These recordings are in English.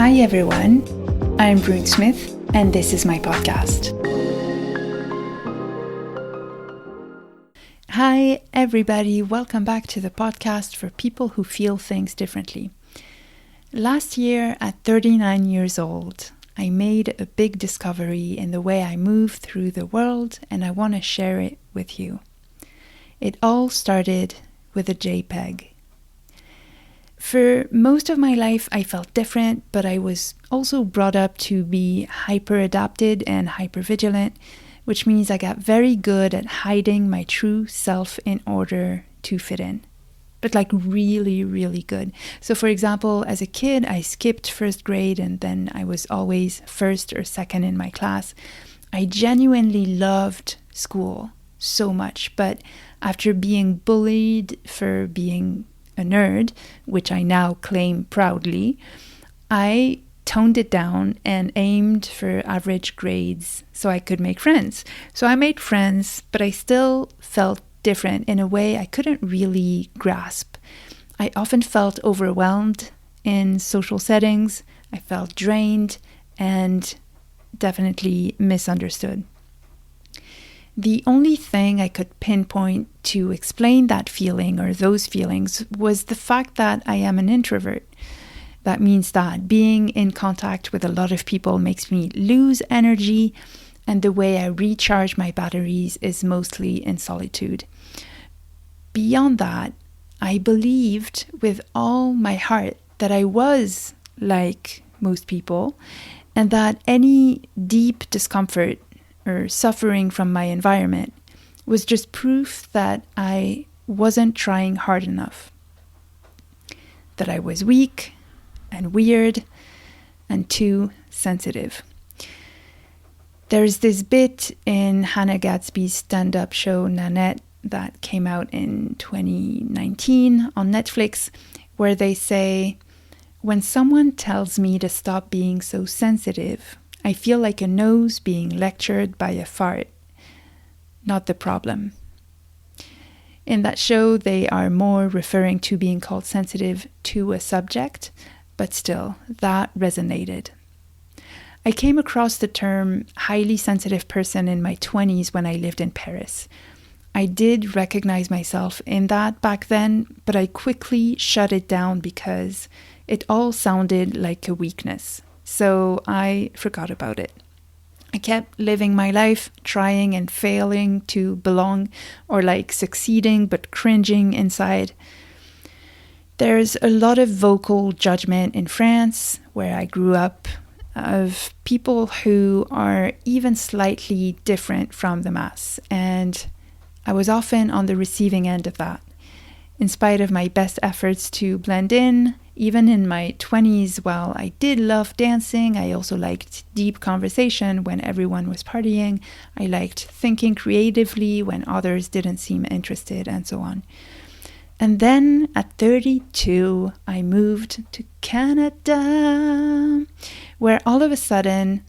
Hi everyone, I'm Brune Smith and this is my podcast. Hi everybody, welcome back to the podcast for people who feel things differently. Last year at 39 years old, I made a big discovery in the way I move through the world and I want to share it with you. It all started with a JPEG. For most of my life, I felt different, but I was also brought up to be hyper-adapted and hyper-vigilant, which means I got very good at hiding my true self in order to fit in. But really, really good. So for example, as a kid, I skipped first grade and then I was always first or second in my class. I genuinely loved school so much, but after being bullied for being a nerd, which I now claim proudly, I toned it down and aimed for average grades so I could make friends. So I made friends, but I still felt different in a way I couldn't really grasp. I often felt overwhelmed in social settings. I felt drained and definitely misunderstood. The only thing I could pinpoint to explain that feeling or those feelings was the fact that I am an introvert. That means that being in contact with a lot of people makes me lose energy, and the way I recharge my batteries is mostly in solitude. Beyond that, I believed with all my heart that I was like most people, and that any deep discomfort or suffering from my environment was just proof that I wasn't trying hard enough, that I was weak and weird and too sensitive. There's this bit in Hannah Gadsby's stand-up show Nanette that came out in 2019 on Netflix where they say, "When someone tells me to stop being so sensitive, I feel like a nose being lectured by a fart, not the problem." In that show, they are more referring to being called sensitive to a subject, but still, that resonated. I came across the term highly sensitive person in my 20s when I lived in Paris. I did recognize myself in that back then, but I quickly shut it down because it all sounded like a weakness. So I forgot about it. I kept living my life, trying and failing to belong, or succeeding but cringing inside. There's a lot of vocal judgment in France, where I grew up, of people who are even slightly different from the mass, and I was often on the receiving end of that. In spite of my best efforts to blend in, even in my 20s, while I did love dancing, I also liked deep conversation when everyone was partying. I liked thinking creatively when others didn't seem interested, and so on. And then at 32, I moved to Canada, where all of a sudden,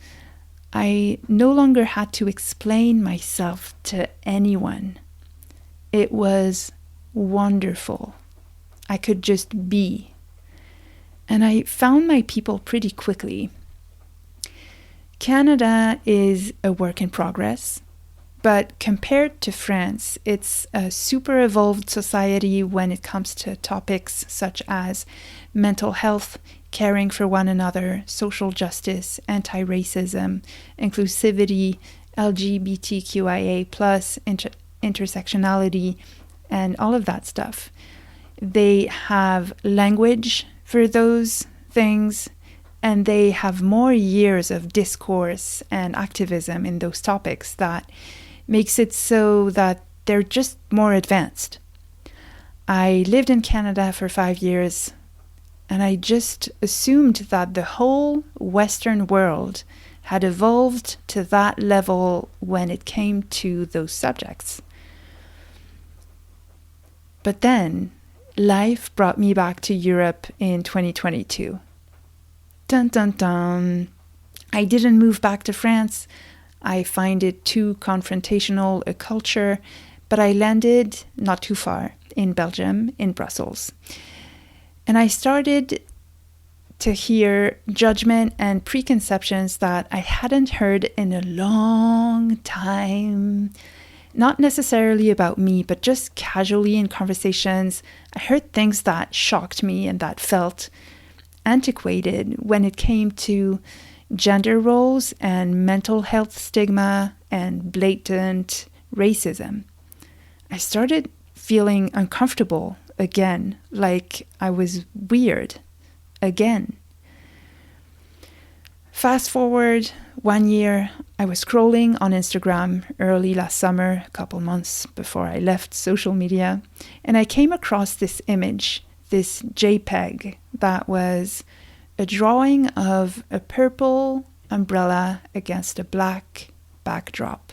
I no longer had to explain myself to anyone. It was wonderful. I could just be. And I found my people pretty quickly. Canada is a work in progress, but compared to France, it's a super evolved society when it comes to topics such as mental health, caring for one another, social justice, anti-racism, inclusivity, LGBTQIA+, intersectionality, and all of that stuff. They have language for those things, and they have more years of discourse and activism in those topics that makes it so that they're just more advanced. I lived in Canada for 5 years, and I just assumed that the whole Western world had evolved to that level when it came to those subjects. But then, life brought me back to Europe in 2022. Dun dun dun. I didn't move back to France. I find it too confrontational a culture, but I landed not too far in Belgium, in Brussels. And I started to hear judgment and preconceptions that I hadn't heard in a long time. Not necessarily about me, but just casually in conversations, I heard things that shocked me and that felt antiquated when it came to gender roles and mental health stigma and blatant racism. I started feeling uncomfortable again, like I was weird again. Fast forward 1 year, I was scrolling on Instagram early last summer, a couple months before I left social media, and I came across this image, this JPEG, that was a drawing of a purple umbrella against a black backdrop.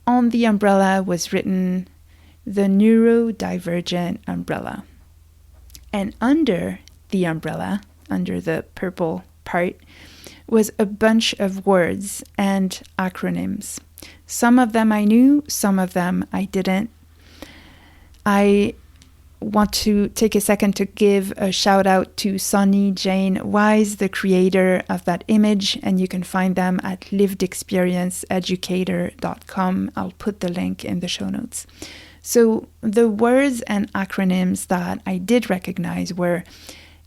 On the umbrella was written, "The neurodivergent umbrella." And under the umbrella, under the purple part, was a bunch of words and acronyms. Some of them I knew, some of them I didn't. I want to take a second to give a shout out to Sunny Jane Wise, the creator of that image, and you can find them at livedexperienceeducator.com. I'll put the link in the show notes. So the words and acronyms that I did recognize were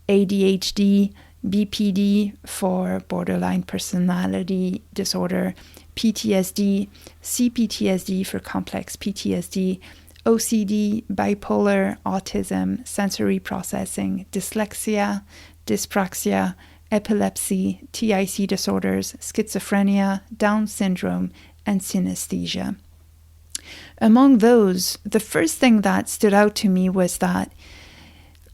ADHD, BPD for borderline personality disorder, PTSD, CPTSD for complex PTSD, OCD, bipolar, autism, sensory processing, dyslexia, dyspraxia, epilepsy, TIC disorders, schizophrenia, Down syndrome, and synesthesia. Among those, the first thing that stood out to me was that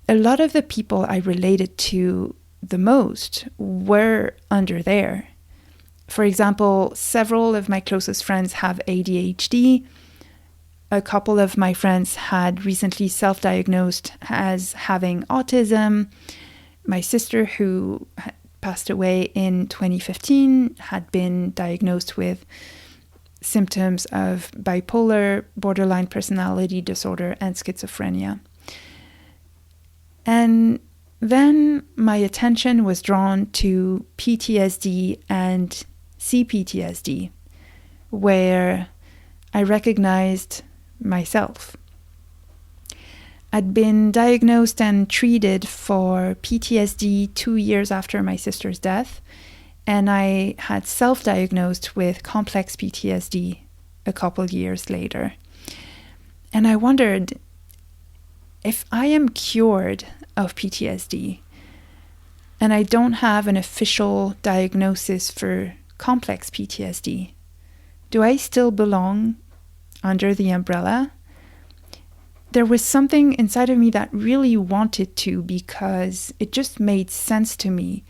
a lot of the people I related to the most were under there. For example, several of my closest friends have ADHD. A couple of my friends had recently self-diagnosed as having autism. My sister, who had passed away in 2015, had been diagnosed with symptoms of bipolar, borderline personality disorder, and schizophrenia. And then my attention was drawn to PTSD and CPTSD, where I recognized myself. I'd been diagnosed and treated for PTSD 2 years after my sister's death, and I had self-diagnosed with complex PTSD a couple years later. And I wondered, if I am cured of PTSD and I don't have an official diagnosis for complex PTSD, do I still belong under the umbrella? There was something inside of me that really wanted to, because it just made sense to me,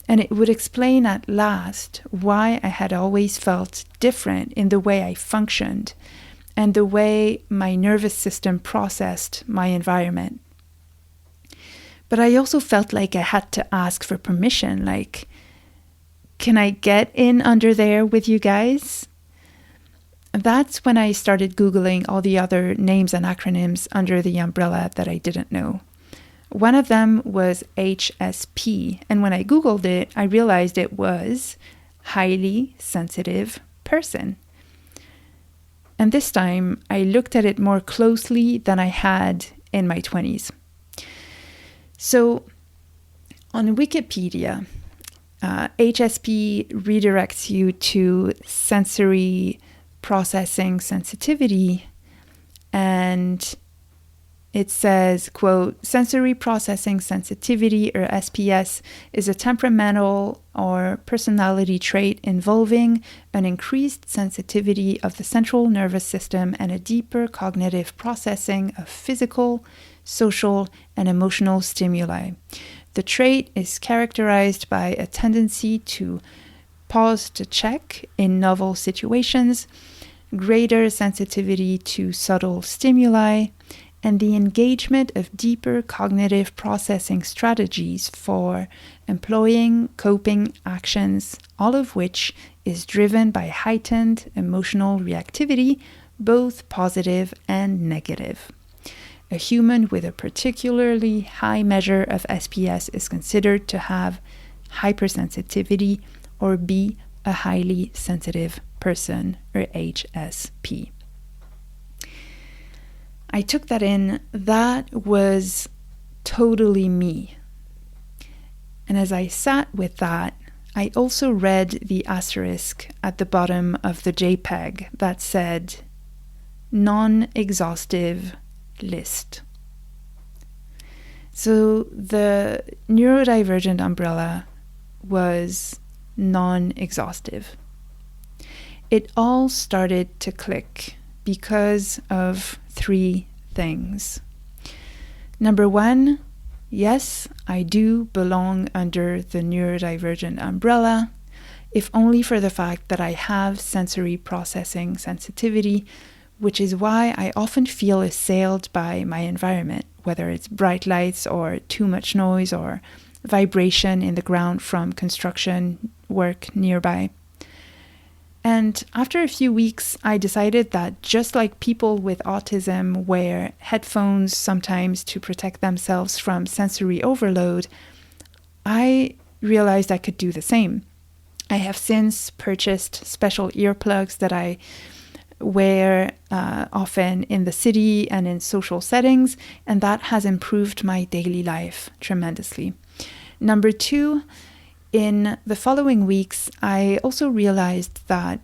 and it would explain at last why I had always felt different in the way I functioned and the way my nervous system processed my environment. But I also felt like I had to ask for permission, like, can I get in under there with you guys? That's when I started Googling all the other names and acronyms under the umbrella that I didn't know. One of them was HSP, and when I Googled it, I realized it was highly sensitive person. And this time, I looked at it more closely than I had in my 20s. So, on Wikipedia, HSP redirects you to sensory processing sensitivity, and it says, quote, sensory processing sensitivity, or SPS, is a temperamental or personality trait involving an increased sensitivity of the central nervous system and a deeper cognitive processing of physical, social, and emotional stimuli. The trait is characterized by a tendency to pause to check in novel situations, greater sensitivity to subtle stimuli, and the engagement of deeper cognitive processing strategies for employing coping actions, all of which is driven by heightened emotional reactivity, both positive and negative. A human with a particularly high measure of SPS is considered to have hypersensitivity or be a highly sensitive person, or HSP. I took that in. That was totally me. And as I sat with that, I also read the asterisk at the bottom of the JPEG that said, non-exhaustive list. So the neurodivergent umbrella was non-exhaustive. It all started to click because of 3 things. Number 1, yes, I do belong under the neurodivergent umbrella, if only for the fact that I have sensory processing sensitivity, which is why I often feel assailed by my environment, whether it's bright lights or too much noise or vibration in the ground from construction work nearby. And after a few weeks, I decided that just like people with autism wear headphones sometimes to protect themselves from sensory overload, I realized I could do the same. I have since purchased special earplugs that I wear often in the city and in social settings, and that has improved my daily life tremendously. Number 2, in the following weeks, I also realized that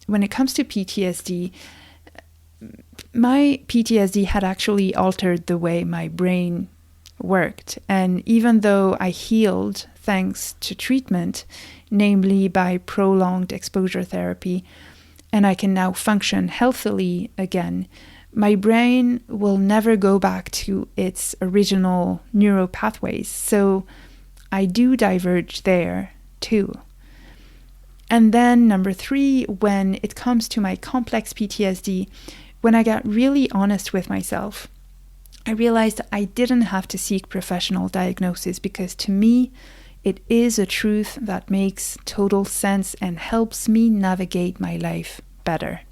when it comes to PTSD, my PTSD had actually altered the way my brain worked. And even though I healed thanks to treatment, namely by prolonged exposure therapy, and I can now function healthily again, my brain will never go back to its original neural pathways. So I do diverge there too. And then number 3, when it comes to my complex PTSD, when I got really honest with myself, I realized I didn't have to seek professional diagnosis because to me, it is a truth that makes total sense and helps me navigate my life better.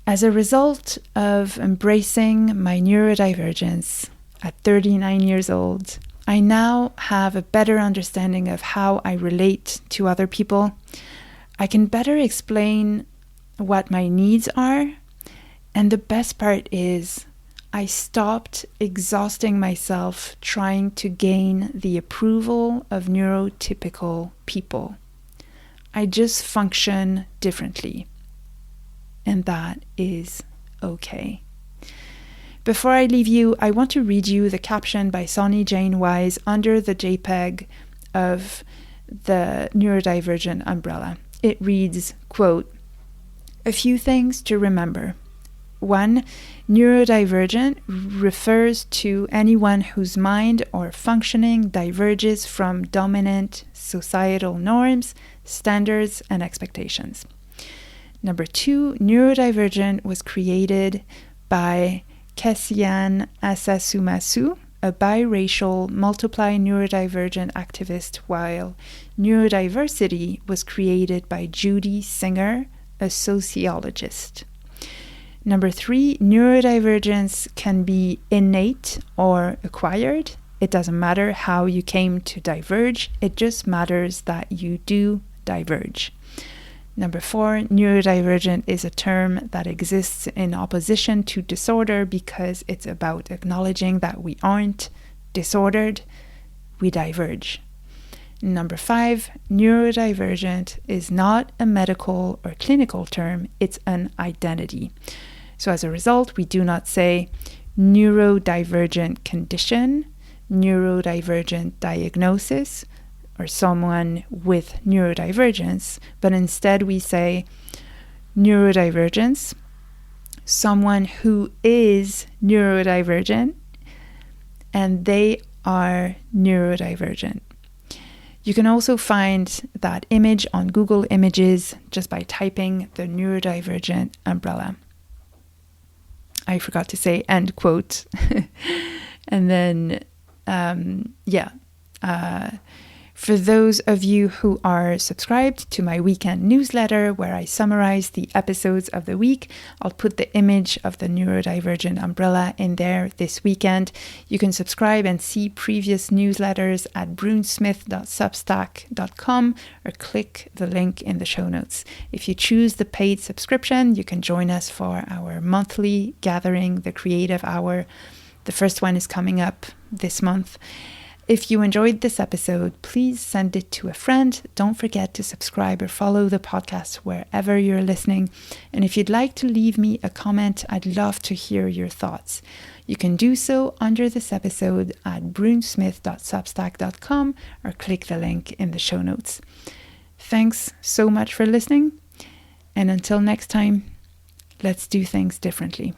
As a result of embracing my neurodivergence at 39 years old, I now have a better understanding of how I relate to other people. I can better explain what my needs are. And the best part is I stopped exhausting myself trying to gain the approval of neurotypical people. I just function differently. And that is okay. Before I leave you, I want to read you the caption by Sonny Jane Wise under the JPEG of the neurodivergent umbrella. It reads, quote, "A few things to remember. 1. Neurodivergent refers to anyone whose mind or functioning diverges from dominant societal norms, standards, and expectations. Number 2, neurodivergent was created by Kesiane Asasumasu, a biracial, multiply neurodivergent activist, while neurodiversity was created by Judy Singer, a sociologist. Number 3, neurodivergence can be innate or acquired. It doesn't matter how you came to diverge, it just matters that you do diverge. Number 4, neurodivergent is a term that exists in opposition to disorder because it's about acknowledging that we aren't disordered, we diverge. Number 5, neurodivergent is not a medical or clinical term, it's an identity. So as a result, we do not say neurodivergent condition, neurodivergent diagnosis, or someone with neurodivergence, but instead we say neurodivergence, someone who is neurodivergent, and they are neurodivergent. You can also find that image on Google Images just by typing the neurodivergent umbrella. I forgot to say end quote. And then, For those of you who are subscribed to my weekend newsletter where I summarize the episodes of the week, I'll put the image of the neurodivergent umbrella in there this weekend. You can subscribe and see previous newsletters at brunsmith.substack.com or click the link in the show notes. If you choose the paid subscription, you can join us for our monthly gathering, the Creative Hour. The first one is coming up this month. If you enjoyed this episode, please send it to a friend. Don't forget to subscribe or follow the podcast wherever you're listening. And if you'd like to leave me a comment, I'd love to hear your thoughts. You can do so under this episode at brunsmith.substack.com or click the link in the show notes. Thanks so much for listening. And until next time, let's do things differently.